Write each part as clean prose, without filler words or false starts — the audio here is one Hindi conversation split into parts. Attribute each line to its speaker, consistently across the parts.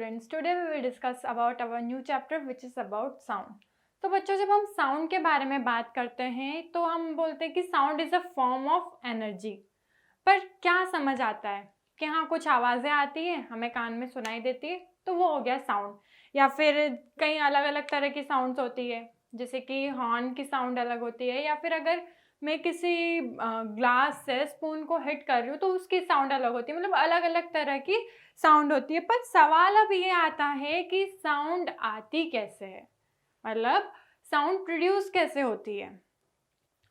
Speaker 1: students, today we will discuss about our new chapter which is about sound. तो बच्चों जब हम साउंड के बारे में बात करते हैं तो हम बोलते हैं कि sound is a form of energy. पर क्या समझ आता है कि हाँ कुछ आवाज़ें आती हैं हमें कान में सुनाई देती है तो वो हो गया साउंड, या फिर कई अलग अलग तरह की साउंड्स होती है जैसे कि हॉर्न की साउंड अलग होती है, या फिर अगर मैं किसी ग्लास से स्पून को हिट कर रही हूँ तो उसकी साउंड अलग होती है। मतलब अलग अलग तरह की साउंड होती है। पर सवाल अब ये आता है कि साउंड आती कैसे है, मतलब साउंड प्रोड्यूस कैसे होती है।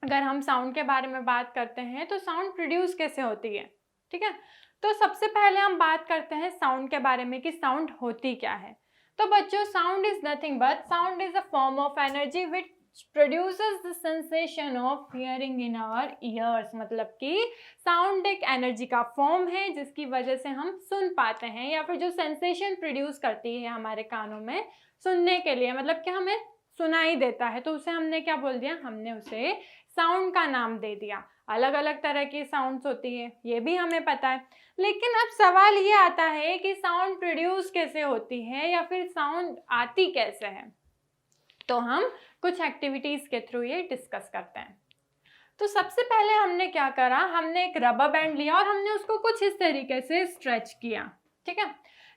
Speaker 1: अगर हम साउंड के बारे में बात करते हैं तो साउंड प्रोड्यूस कैसे होती है, ठीक है। तो सबसे पहले हम बात करते हैं साउंड के बारे में कि साउंड होती क्या है। तो बच्चों sound is nothing but sound is a form of energy which produces the sensation of hearing in our ears. मतलब कि साउंड एक एनर्जी का फॉर्म है जिसकी वजह से हम सुन पाते हैं, या फिर जो सेंसेशन प्रोड्यूस करती है हमारे कानों में सुनने के लिए, मतलब कि हमें सुनाई देता है, तो उसे हमने क्या बोल दिया, हमने उसे साउंड का नाम दे दिया। अलग अलग तरह की साउंड्स होती है ये भी हमें पता है, लेकिन अब सवाल ये आता है कि साउंड प्रोड्यूस कैसे होती है या फिर साउंड आती कैसे है। तो हम कुछ एक्टिविटीज के थ्रू ये डिस्कस करते हैं। तो सबसे पहले हमने क्या करा, हमने एक रबर बैंड लिया और हमने उसको कुछ इस तरीके से स्ट्रेच किया, ठीक है।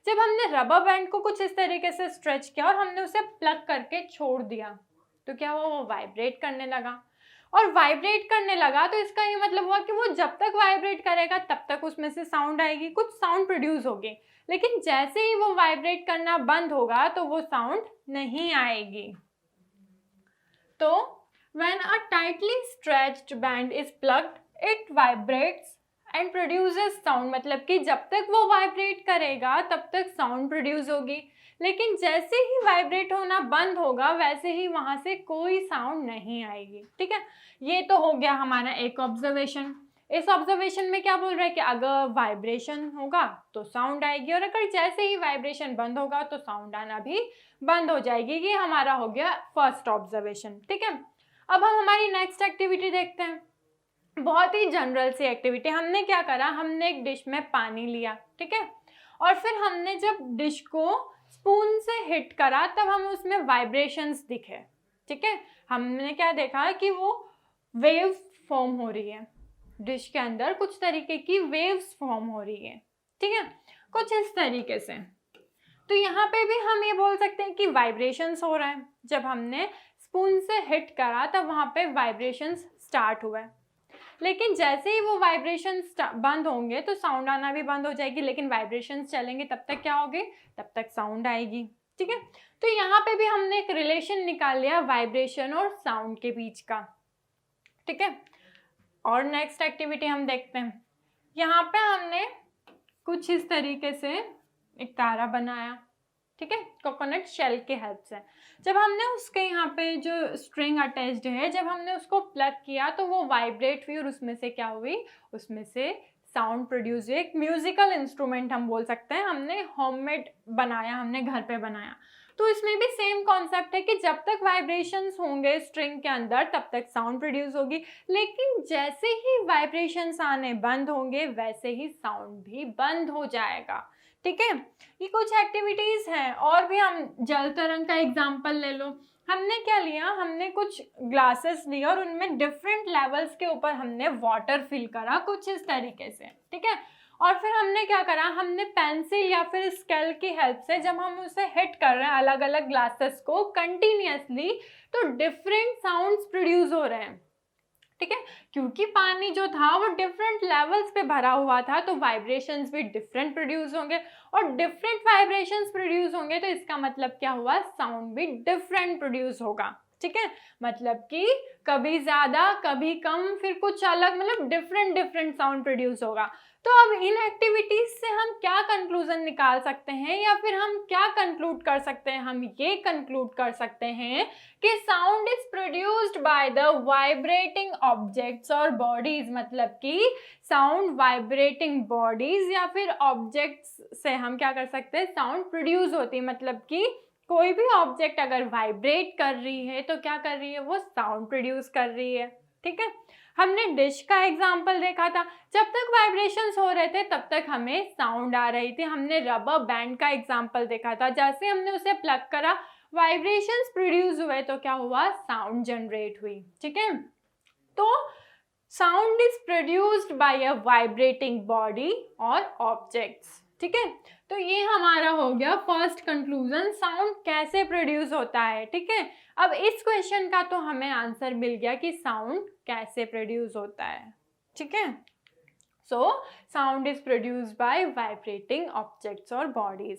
Speaker 1: जब हमने रबर बैंड को कुछ इस तरीके से स्ट्रेच किया और हमने उसे प्लग करके छोड़ दिया तो क्या हुआ, वो वाइब्रेट करने लगा। और वाइब्रेट करने लगा तो इसका ये मतलब हुआ कि वो जब तक वाइब्रेट करेगा तब तक उसमें से साउंड आएगी, कुछ साउंड प्रोड्यूस होगी। लेकिन जैसे ही वो वाइब्रेट करना बंद होगा तो वो साउंड नहीं आएगी। तो when a tightly stretched band is plugged, it vibrates and produces sound। मतलब कि जब तक वो वाइब्रेट करेगा तब तक साउंड प्रोड्यूस होगी, लेकिन जैसे ही वाइब्रेट होना बंद होगा वैसे ही वहां से कोई साउंड नहीं आएगी, ठीक है। ये तो हो गया हमारा एक ऑब्जर्वेशन। इस ऑब्जर्वेशन में क्या बोल रहा है कि अगर वाइब्रेशन होगा तो साउंड आएगी, और अगर जैसे ही वाइब्रेशन बंद होगा तो साउंड आना भी बंद हो जाएगी। ये हमारा हो गया फर्स्ट ऑब्जर्वेशन, ठीक है। अब हम हमारी नेक्स्ट एक्टिविटी देखते हैं, बहुत ही जनरल सी एक्टिविटी। हमने क्या करा, हमने एक डिश में पानी लिया, ठीक है, और फिर हमने जब डिश को स्पून से हिट करा तब हमें उसमें वाइब्रेशंस दिखे, ठीक है। हमने क्या देखा कि वो वेव्स फॉर्म हो रही है, डिश के अंदर कुछ तरीके की वेव्स फॉर्म हो रही है, ठीक है, कुछ इस तरीके से। तो यहाँ पे भी हम ये बोल सकते हैं कि वाइब्रेशंस हो रहा है। जब हमने स्पून से हिट करा तब वहाँ पे वाइब्रेशंस स्टार्ट हुआ है, लेकिन जैसे ही वो वाइब्रेशंस बंद होंगे तो साउंड आना भी बंद हो जाएगी। लेकिन वाइब्रेशंस चलेंगे तब तक क्या होगी, तब तक साउंड आएगी, ठीक है। तो यहाँ पे भी हमने एक रिलेशन निकाल लिया वाइब्रेशन और साउंड के बीच का, ठीक है। और नेक्स्ट एक्टिविटी हम देखते हैं। यहाँ पे हमने कुछ इस तरीके से एक तारा बनाया, ठीक है, कोकोनट शेल के हेल्प से। जब हमने उसके यहाँ पे जो स्ट्रिंग अटैच्ड है, जब हमने उसको प्लग किया तो वो वाइब्रेट हुई और उसमें से क्या हुई, उसमें से साउंड प्रोड्यूस हुई। एक म्यूजिकल इंस्ट्रूमेंट हम बोल सकते हैं, हमने होममेड बनाया, हमने घर पे बनाया। तो इसमें भी सेम कॉन्सेप्ट है कि जब तक वाइब्रेशंस होंगे स्ट्रिंग के अंदर तब तक साउंड प्रोड्यूस होगी, लेकिन जैसे ही वाइब्रेशंस आने बंद होंगे वैसे ही साउंड भी बंद हो जाएगा, ठीक है। ये कुछ एक्टिविटीज हैं। और भी हम जल तरंग का एग्जांपल ले लो। हमने क्या लिया, हमने कुछ ग्लासेस लिए और उनमें डिफरेंट लेवल्स के ऊपर हमने वाटर फिल करा कुछ इस तरीके से, ठीक है। और फिर हमने क्या करा, हमने पेंसिल या फिर स्केल की हेल्प से जब हम उसे हिट कर रहे हैं अलग अलग ग्लासेस को कंटिन्यूअसली तो डिफरेंट साउंड्स प्रोड्यूस हो रहे हैं, ठीक है। क्योंकि पानी जो था वो डिफरेंट लेवल्स पे भरा हुआ था तो वाइब्रेशंस भी डिफरेंट प्रोड्यूस होंगे, और डिफरेंट वाइब्रेशंस प्रोड्यूस होंगे तो इसका मतलब क्या हुआ, साउंड भी डिफरेंट प्रोड्यूस होगा, ठीक है। मतलब कि कभी ज़्यादा कभी कम, फिर कुछ अलग, मतलब डिफरेंट डिफरेंट साउंड प्रोड्यूस होगा। तो अब इन एक्टिविटीज से हम क्या कंक्लूजन निकाल सकते हैं या फिर हम क्या कंक्लूड कर सकते हैं, हम ये कंक्लूड कर सकते हैं कि sound is produced by the vibrating objects और बॉडीज। मतलब कि साउंड वाइब्रेटिंग बॉडीज या फिर ऑब्जेक्ट्स से हम क्या कर सकते हैं, साउंड प्रोड्यूस होती है। मतलब कि कोई भी ऑब्जेक्ट अगर वाइब्रेट कर रही है तो क्या कर रही है, वो साउंड प्रोड्यूस कर रही है, ठीक है। हमने डिश का एग्जाम्पल देखा था, जब तक वाइब्रेशंस हो रहे थे तब तक हमें साउंड आ रही थी। हमने रबर बैंड का एग्जाम्पल देखा था, जैसे हमने उसे प्लग करा वाइब्रेशंस प्रोड्यूस हुए तो क्या हुआ, साउंड जनरेट हुई। ठीक है, तो sound is produced by a vibrating body और ऑब्जेक्ट्स। ठीक है, तो ये हमारा हो गया फर्स्ट कंक्लूजन, साउंड कैसे प्रोड्यूस होता है। ठीक है, अब इस क्वेश्चन का तो हमें आंसर मिल गया कि साउंड कैसे प्रोड्यूस होता है। ठीक है, so sound is produced by vibrating objects और बॉडीज।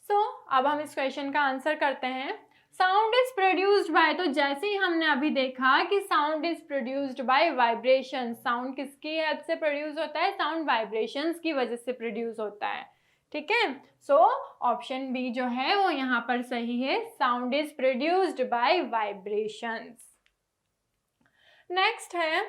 Speaker 1: सो अब हम इस क्वेश्चन का आंसर करते हैं। साउंड इज प्रोड्यूस्ड बाय, तो जैसे ही हमने अभी देखा कि sound is produced by vibration, sound किसकी हेल्प से प्रोड्यूस होता है, साउंड वाइब्रेशंस की वजह से प्रोड्यूस होता है। ठीक है, सो ऑप्शन बी जो है वो यहाँ पर सही है, sound is produced by vibrations. Next है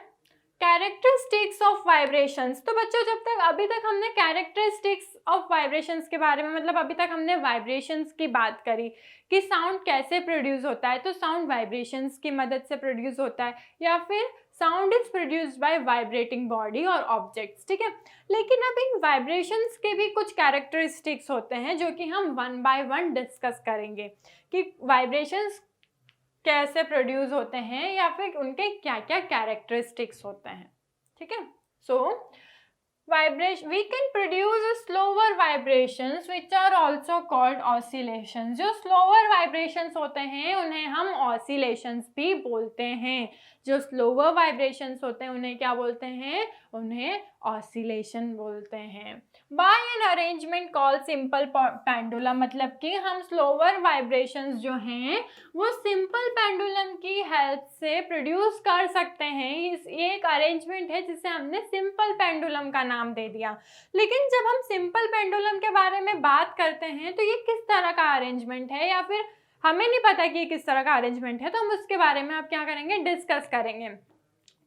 Speaker 1: कैरेक्टरिस्टिक्स ऑफ वाइब्रेशंस। तो बच्चों जब तक अभी तक हमने कैरेक्टरिस्टिक्स ऑफ वाइब्रेशंस के बारे में, मतलब अभी तक हमने वाइब्रेशंस की बात करी कि साउंड कैसे प्रोड्यूस होता है, तो साउंड वाइब्रेशंस की मदद से प्रोड्यूस होता है या फिर sound is produced by vibrating body और ऑब्जेक्ट्स। ठीक है, लेकिन अब इन वाइब्रेशंस के भी कुछ कैरेक्टरिस्टिक्स होते हैं जो कि हम वन बाय वन डिस्कस करेंगे कि वाइब्रेशंस कैसे प्रोड्यूस होते हैं या फिर उनके क्या क्या कैरेक्टरिस्टिक्स होते हैं। ठीक है, so vibration we can produce slower vibrations which are also called oscillations. जो स्लोअर वाइब्रेशंस होते हैं उन्हें हम ऑसिलेशंस भी बोलते हैं। जो स्लोअर वाइब्रेशंस होते हैं उन्हें क्या बोलते हैं, उन्हें ऑसिलेशन बोलते हैं। By an arrangement called simple pendulum, मतलब कि हम स्लोअर वाइब्रेशंस जो हैं वो सिंपल पेंडुलम की हेल्प से प्रोड्यूस कर सकते हैं। ये एक अरेंजमेंट है जिसे हमने सिंपल पेंडुलम का नाम दे दिया। लेकिन जब हम सिंपल पेंडुलम के बारे में बात करते हैं तो ये किस तरह का अरेंजमेंट है या फिर हमें नहीं पता कि ये किस तरह का अरेंजमेंट है, तो हम उसके बारे में अब क्या करेंगे, डिस्कस करेंगे।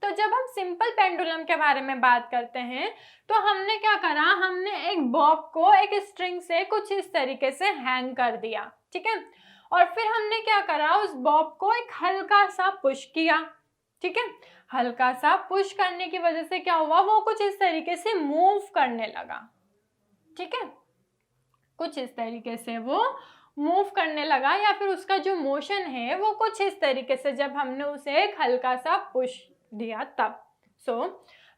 Speaker 1: तो जब हम सिंपल पेंडुलम के बारे में बात करते हैं तो हमने क्या करा, हमने एक बॉब को एक स्ट्रिंग से कुछ इस तरीके से हैंग कर दिया। ठीक है, और फिर हमने क्या करा, उस बॉब को एक हल्का सा पुश किया। ठीक है, हल्का सा पुश करने की वजह से क्या हुआ, वो कुछ इस तरीके से मूव करने लगा। ठीक है, कुछ इस तरीके से वो मूव करने लगा या फिर उसका जो मोशन है वो कुछ इस तरीके से, जब हमने उसे एक हल्का सा पुश दिया तब। सो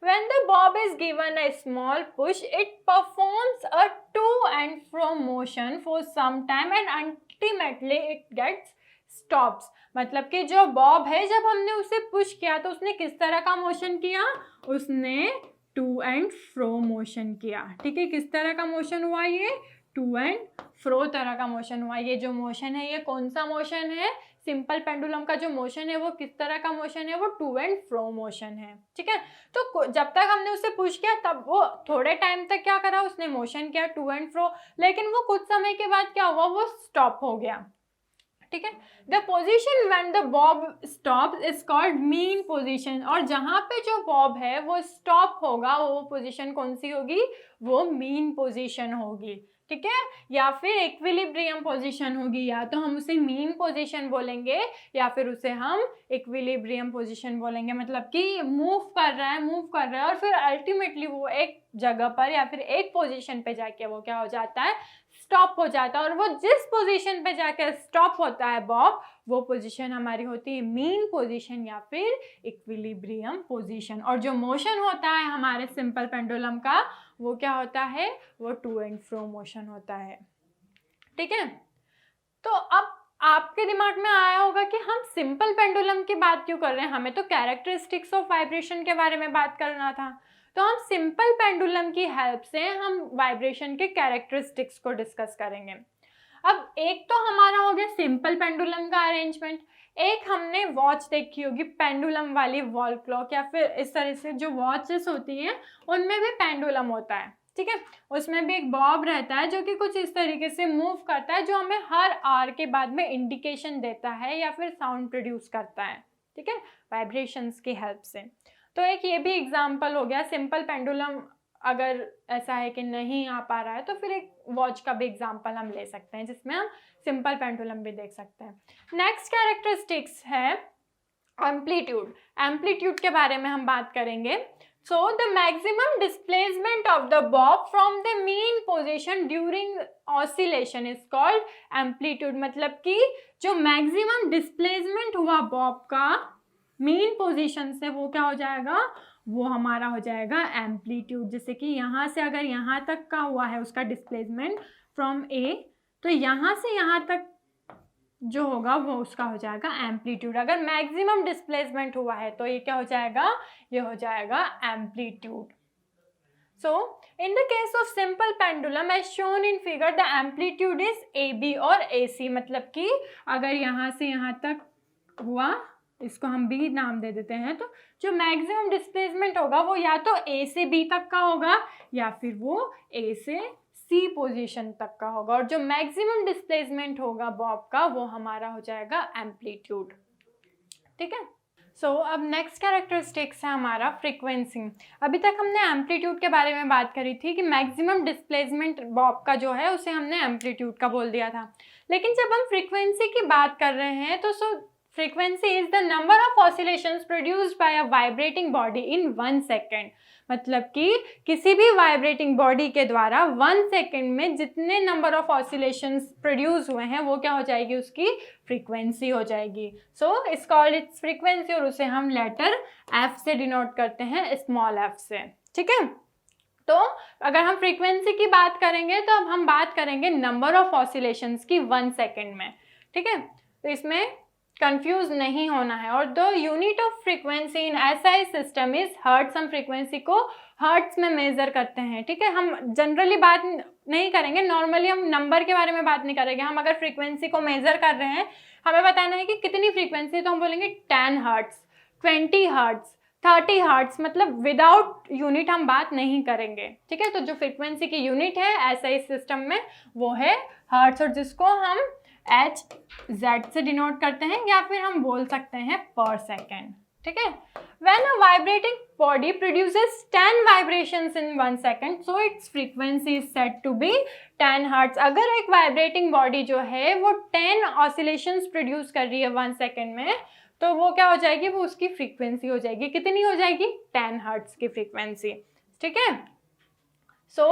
Speaker 1: when the bob is given a small push, it performs a to and fro motion for some time and ultimately it gets stops। मतलब कि जो बॉब है जब हमने उसे पुश किया तो उसने किस तरह का मोशन किया, उसने टू एंड फ्रो मोशन किया। ठीक है, किस तरह का मोशन हुआ, ये टू एंड फ्रो तरह का मोशन हुआ। ये जो मोशन है ये कौन सा मोशन है, सिंपल पेंडुलम का जो मोशन है वो किस तरह का मोशन है, वो टू एंड फ्रो मोशन है। ठीक है, तो जब तक हमने उसे पुश किया तब वो थोड़े टाइम तक क्या करा, उसने मोशन किया टू एंड फ्रो, लेकिन वो कुछ समय के बाद क्या हुआ, वो स्टॉप हो गया। ठीक है, the position when the Bob stop is called mean position. और जहाँ पे जो बॉब है वो स्टॉप होगा वो पोजिशन कौन सी होगी, वो मीन पोजिशन होगी। ठीक है, या फिर इक्विलिब्रियम पोजीशन होगी, या तो हम उसे मीन पोजीशन बोलेंगे या फिर उसे हम इक्विलिब्रियम पोजीशन बोलेंगे। मतलब कि मूव कर रहा है और फिर अल्टीमेटली वो एक जगह पर या फिर एक पोजीशन पे जाके वो क्या हो जाता है, स्टॉप हो जाता है। और वो जिस पोजीशन पे जाके स्टॉप होता है बॉब, वो पोजीशन हमारी होती है मीन पोजीशन या फिर इक्विलिब्रियम पोजीशन। और जो मोशन होता है हमारे सिंपल पेंडुलम का वो क्या होता है, वो टू एंड फ्रो मोशन होता है। ठीक है, तो अब आपके दिमाग में आया होगा कि हम सिंपल पेंडुलम की बात क्यों कर रहे हैं, हमें तो कैरेक्टरिस्टिक्स ऑफ वाइब्रेशन के बारे में बात करना था। तो हम सिंपल पेंडुलम की हेल्प से हम वाइब्रेशन के कैरेक्टरिस्टिक्स को डिस्कस करेंगे। अब एक तो हमारा हो गया सिंपल पेंडुलम का अरेंजमेंट, एक हमने वॉच देखी होगी पेंडुलम वाली वॉल क्लॉक, या फिर इस तरह से जो वॉचेस होती हैं उनमें भी पेंडुलम होता है। ठीक है, उसमें भी एक बॉब रहता है जो कि कुछ इस तरीके से मूव करता है, जो हमें हर आवर के बाद में इंडिकेशन देता है या फिर साउंड प्रोड्यूस करता है। ठीक है, वाइब्रेशंस की हेल्प से। तो एक ये भी एग्जांपल हो गया सिंपल पेंडुलम। अगर ऐसा है कि नहीं आ पा रहा है तो फिर एक वॉच का भी एग्जांपल हम ले सकते हैं जिसमें हम सिंपल पेंडुलम भी देख सकते हैं। नेक्स्ट कैरेक्टरिस्टिक्स है एम्पलीट्यूड, एम्पलीट्यूड के बारे में हम बात करेंगे. So the maximum displacement of the Bob from the mean position during oscillation is called amplitude. मतलब कि जो मैक्सिमम डिस्प्लेसमेंट हुआ बॉब का मीन पोजीशन से, वो क्या हो जाएगा, वो हमारा हो जाएगा एम्पलीट्यूड. जैसे कि यहाँ से अगर यहाँ तक का हुआ है उसका डिस्प्लेसमेंट फ्रॉम ए, तो यहाँ से यहाँ तक जो होगा वो उसका हो जाएगा एम्पलीट्यूड. अगर मैक्सिमम डिस्प्लेसमेंट हुआ है तो ये क्या हो जाएगा, ये हो जाएगा amplitude. So in the case of simple pendulum as shown in figure the amplitude is A B और ए सी. मतलब कि अगर यहाँ से यहाँ तक हुआ, इसको हम बी नाम दे देते हैं, तो जो मैक्सिमम डिस्प्लेसमेंट होगा वो या तो ए से बी तक का होगा या फिर वो ए से सी पोजीशन तक का होगा. और जो मैक्सिमम डिस्प्लेसमेंट होगा बॉब का वो हमारा हो जाएगा एम्पलीट्यूड. ठीक है. सो अब नेक्स्ट कैरेक्टरिस्टिक्स है हमारा फ्रीक्वेंसी. अभी तक हमने एम्पलीट्यूड के बारे में बात करी थी कि मैक्सिमम डिस्प्लेसमेंट बॉब का जो है उसे हमने एम्पलीट्यूड का बोल दिया था. लेकिन जब हम फ्रीक्वेंसी की बात कर रहे हैं तो frequency is the number of oscillations produced by a vibrating body in 1 second. मतलब कि किसी भी वाइब्रेटिंग बॉडी के द्वारा 1 सेकेंड में जितने नंबर ऑफ ऑसिलेशंस प्रोड्यूस हुए हैं वो क्या हो जाएगी, उसकी फ्रीक्वेंसी हो जाएगी. So it's called its frequency, और उसे हम लेटर एफ से डिनोट करते हैं, स्मॉल एफ से. ठीक है. तो अगर हम फ्रीक्वेंसी की बात करेंगे तो अब हम बात करेंगे नंबर ऑफ ऑसिलेशंस की 1 सेकेंड में. ठीक है. तो इसमें कंफ्यूज नहीं होना है. और the unit of frequency in SI system is hertz. हम फ्रीक्वेंसी को हर्ट्स में मेजर करते हैं. ठीक है. हम जनरली बात नहीं करेंगे, नॉर्मली हम नंबर के बारे में बात नहीं करेंगे. हम अगर फ्रीक्वेंसी को मेजर कर रहे हैं, हमें बताना है कि कितनी फ्रीक्वेंसी, तो हम बोलेंगे 10 हर्ट्स, 20 हर्ट्स, 30 हर्ट्स. मतलब विदाउट यूनिट हम बात नहीं करेंगे. ठीक है. तो जो फ्रीक्वेंसी की यूनिट है एसआई सिस्टम में वो है हर्ट्स, और जिसको हम एच जेड से डिनोट करते हैं, या फिर हम बोल सकते हैं पर सेकेंड. ठीक है. When a vibrating body produces 10 vibrations in 1 second, so its frequency is said to be 10 hertz. अगर एक वाइब्रेटिंग बॉडी जो है वो 10 ऑसिलेशंस प्रोड्यूस कर रही है 1 सेकेंड में, तो वो क्या हो जाएगी, वो उसकी फ्रीक्वेंसी हो जाएगी. कितनी हो जाएगी, 10 हर्ट्स की फ्रीक्वेंसी. ठीक है. So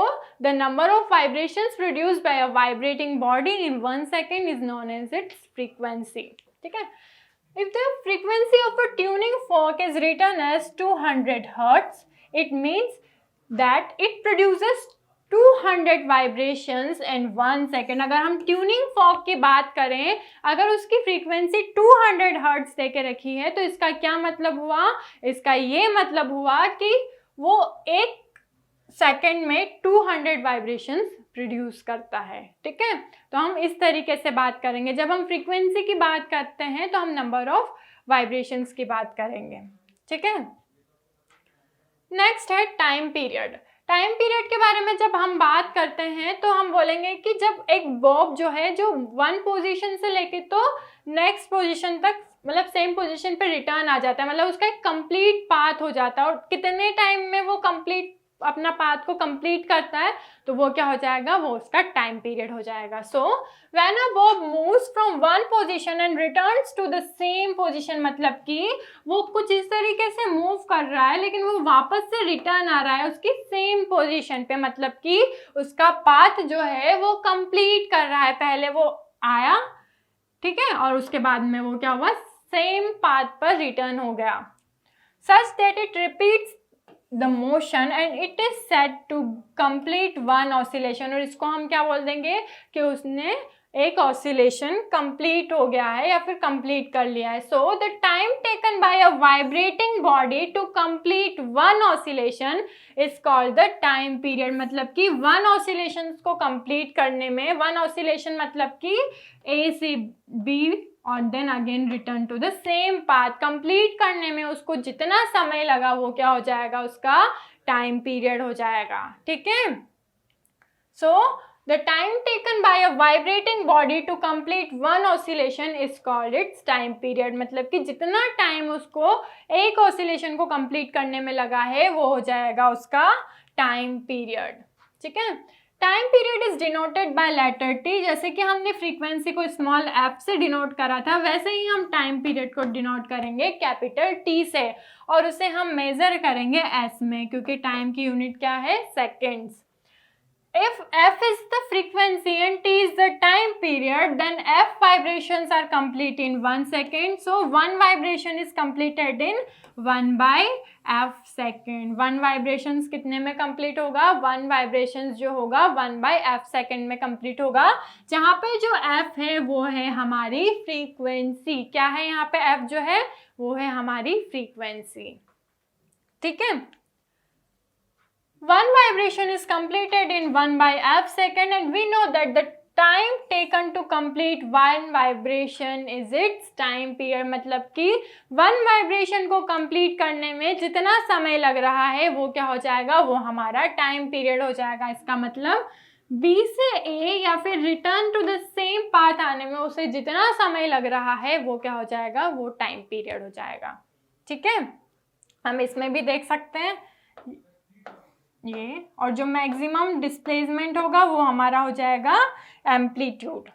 Speaker 1: the number of vibrations produced by a vibrating body in 1 second is known as its frequency. ठीक है. If the frequency of a tuning fork is written as 200 hertz, it means that it produces 200 vibrations in 1 second. अगर हम ट्यूनिंग फॉर्क की बात करें, अगर उसकी फ्रीक्वेंसी 200 हर्ट्ज दे के रखी है, तो इसका क्या मतलब हुआ, इसका ये मतलब हुआ कि वो एक सेकेंड में 200 वाइब्रेशंस प्रोड्यूस करता है. ठीक है. तो हम इस तरीके से बात करेंगे. जब हम फ्रीक्वेंसी की बात करते हैं तो हम नंबर ऑफ वाइब्रेशंस की बात करेंगे. ठीक है. नेक्स्ट है टाइम पीरियड. टाइम पीरियड के बारे में जब हम बात करते हैं तो हम बोलेंगे कि जब एक बॉब जो है जो 1 पोजीशन से लेके तो नेक्स्ट पोजीशन तक, मतलब सेम पोजीशन पे रिटर्न आ जाता है, मतलब उसका एक कंप्लीट पाथ हो जाता है, और कितने टाइम में वो कंप्लीट अपना पाथ को कंप्लीट करता है, तो वो क्या हो जाएगा, वो उसका टाइम पीरियड हो जाएगा. So when a bob moves from 1 position and returns to the same position, मतलब कि वो कुछ इस तरीके से मूव कर रहा है लेकिन वो वापस से रिटर्न आ रहा है उसकी सेम पोजीशन पे, मतलब कि उसका पाथ जो है वो कंप्लीट कर रहा है. पहले वो आया, ठीक है, और उसके बाद में वो क्या हुआ, सेम पाथ पर रिटर्न हो गया. Such that it repeats the motion and it is said to complete one oscillation. और इसको हम क्या बोल देंगे कि उसने एक ऑसिलेशन कंप्लीट हो गया है या फिर कंप्लीट कर लिया है. So the time taken by a vibrating body to complete 1 oscillation is called the time period. मतलब कि 1 ऑसिलेशन को कंप्लीट करने में, 1 ऑसिलेशन मतलब कि ए से बी और then again return to the same path, complete करने में उसको जितना समय लगा वो क्या हो जाएगा, उसका टाइम पीरियड हो जाएगा. ठीक है. So the time taken by a vibrating body to complete 1 oscillation is called its time period. मतलब कि जितना टाइम उसको एक ऑसिलेशन को कंप्लीट करने में लगा है वो हो जाएगा उसका टाइम पीरियड. ठीक है. Time period is denoted by letter T. जैसे कि हमने फ्रीक्वेंसी को स्मॉल एफ से डिनोट करा था, वैसे ही हम टाइम पीरियड को डिनोट करेंगे कैपिटल टी से, और उसे हम मेजर करेंगे एस में, क्योंकि टाइम की यूनिट क्या है, seconds. If f is the frequency and t is the time period, then f vibrations are complete in 1 second. So one vibration is completed in 1 by f second. One vibrations कितने में complete होगा, one vibrations जो होगा 1 by f second में complete होगा, जहाँ पे जो f है वो है हमारी frequency। क्या है यहाँ पे f जो है, वो है हमारी frequency। ठीक है, one vibration is completed in 1 by f second, and we know that the time taken to complete one vibration is its time period। मतलब कि one vibration को complete करने में जितना समय लग रहा है वो क्या हो जाएगा, वो हमारा time period हो जाएगा। इसका मतलब B से A या फिर return to the same path आने में उसे जितना समय लग रहा है वो क्या हो जाएगा, वो टाइम पीरियड हो जाएगा। ठीक है, हम इसमें भी देख सकते हैं ये, और जो मैक्सिमम डिस्प्लेसमेंट होगा वो हमारा हो जाएगा एम्पलीट्यूड।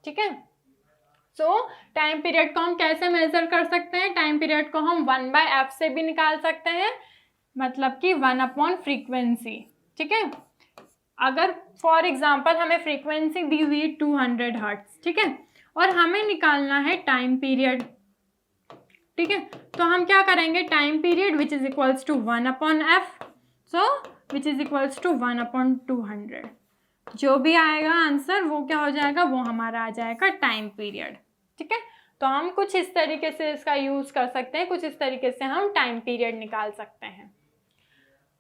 Speaker 1: ठीक है, सो टाइम पीरियड को हम कैसे मेजर कर सकते हैं, टाइम पीरियड को हम 1 बाय एफ से भी निकाल सकते हैं, मतलब कि 1 अपॉन फ्रीक्वेंसी। ठीक है, अगर फॉर एग्जांपल हमें फ्रीक्वेंसी दी हुई 200 हर्ट्ज, ठीक है, और हमें निकालना है टाइम पीरियड। ठीक है, तो हम क्या करेंगे, time period which is equals to 1 upon f, so which is equals to 1 upon 200। जो भी आएगा आंसर वो क्या हो जाएगा, वो हमारा आ जाएगा टाइम पीरियड। ठीक है, तो हम कुछ इस तरीके से इसका यूज कर सकते हैं, कुछ इस तरीके से हम टाइम पीरियड निकाल सकते हैं।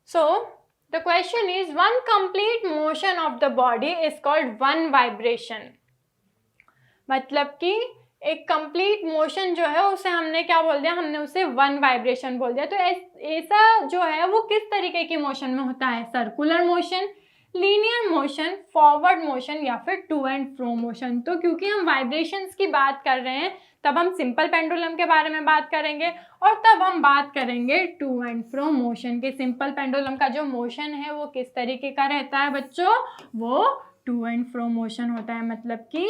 Speaker 1: So the question is, one complete motion of the body is called one vibration. मतलब कि एक कंप्लीट मोशन जो है उसे हमने क्या बोल दिया, हमने उसे वन वाइब्रेशन बोल दिया। तो ऐसा जो है वो किस तरीके की मोशन में होता है, circular motion, linear motion, forward motion या फिर टू एंड फ्रो मोशन। तो क्योंकि हम वाइब्रेशंस की बात कर रहे हैं तब हम सिंपल पेंडुलम के बारे में बात करेंगे, और तब हम बात करेंगे टू एंड फ्रो मोशन के। सिंपल पेंडुलम का जो मोशन है वो किस तरीके का रहता है बच्चों, वो टू एंड फ्रो मोशन होता है। मतलब कि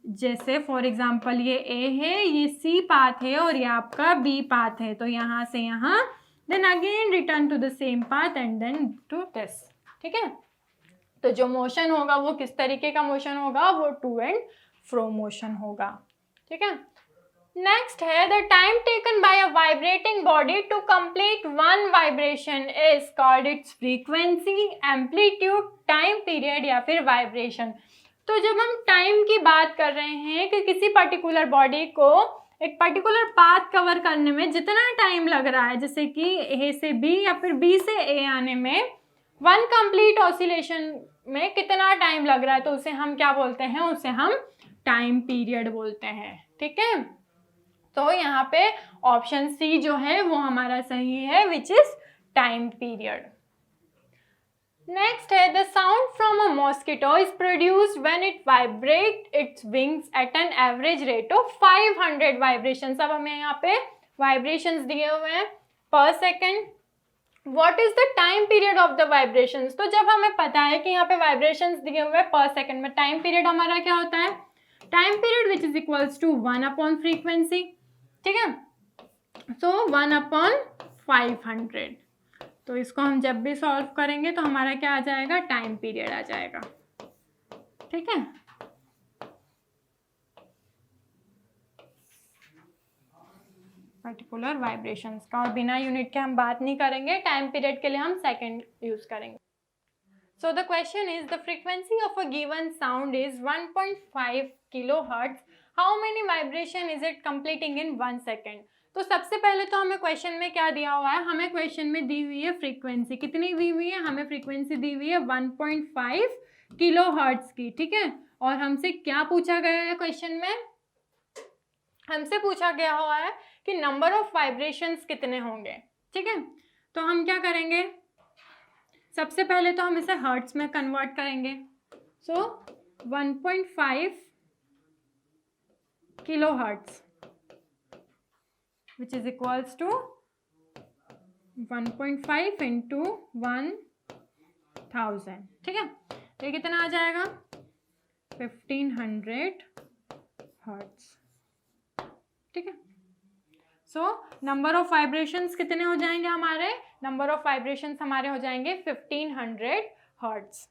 Speaker 1: जैसे फॉर एग्जाम्पल ये ए है, ये सी पाथ है और ये आपका बी पाथ है, तो यहाँ से यहाँ, then again return to the same path and then to this. ठीक है, तो जो मोशन होगा वो किस तरीके का मोशन होगा, वो टू एंड फ्रो मोशन होगा। ठीक है, नेक्स्ट है, the time taken by a vibrating body to complete one vibration is called its frequency, amplitude, time period या फिर वाइब्रेशन। तो जब हम टाइम की बात कर रहे हैं कि किसी पर्टिकुलर बॉडी को एक पर्टिकुलर पाथ कवर करने में जितना टाइम लग रहा है, जैसे कि ए से बी या फिर बी से ए आने में वन कंप्लीट ऑसिलेशन में कितना टाइम लग रहा है, तो उसे हम क्या बोलते हैं, उसे हम टाइम पीरियड बोलते हैं। ठीक है, तो यहाँ पे ऑप्शन सी जो है वो हमारा सही है, which is time period. Next है, the sound from a mosquito is produced when it vibrate its wings at an average rate of 500 vibrations. अब हमें यहाँ पे वाइब्रेशंस दिए हुए हैं per second. What is the time period of the vibrations? तो जब हमें पता है कि यहाँ पे वाइब्रेशंस दिए हुए हैं पर सेकेंड में, टाइम पीरियड हमारा क्या होता है, time period which is equals to 1 upon frequency. ठीक है, सो 1 अपॉन 500। तो इसको हम जब भी सॉल्व करेंगे तो हमारा क्या आ जाएगा, टाइम पीरियड आ जाएगा। ठीक है, पर्टिकुलर वाइब्रेशंस का, और बिना यूनिट के हम बात नहीं करेंगे, टाइम पीरियड के लिए हम सेकेंड यूज करेंगे। So the question is, the frequency of a given sound is 1.5 kilohertz, how many vibration is it completing in 1 second? तो सबसे पहले तो हमें क्वेश्चन में क्या दिया हुआ है, हमें क्वेश्चन में दी हुई है फ्रीक्वेंसी, कितनी दी हुई है, हमें फ्रीक्वेंसी दी हुई है 1.5 किलोहर्ट्ज की। ठीक है, और हमसे क्या पूछा गया है क्वेश्चन में, हमसे पूछा गया हुआ है कि नंबर ऑफ वाइब्रेशंस कितने होंगे। ठीक है, तो हम क्या करेंगे, सबसे पहले तो हम इसे हर्ट्ज में कन्वर्ट करेंगे। सो 1.5 kilo hertz which is equals to 1.5 into 1000। ठीक है, ये कितना आ जाएगा 1500 हर्ट्ज। ठीक है, सो नंबर ऑफ वाइब्रेशंस कितने हो जाएंगे हमारे? नंबर ऑफ वाइब्रेशंस हमारे हो जाएंगे 1500 हर्ट्ज।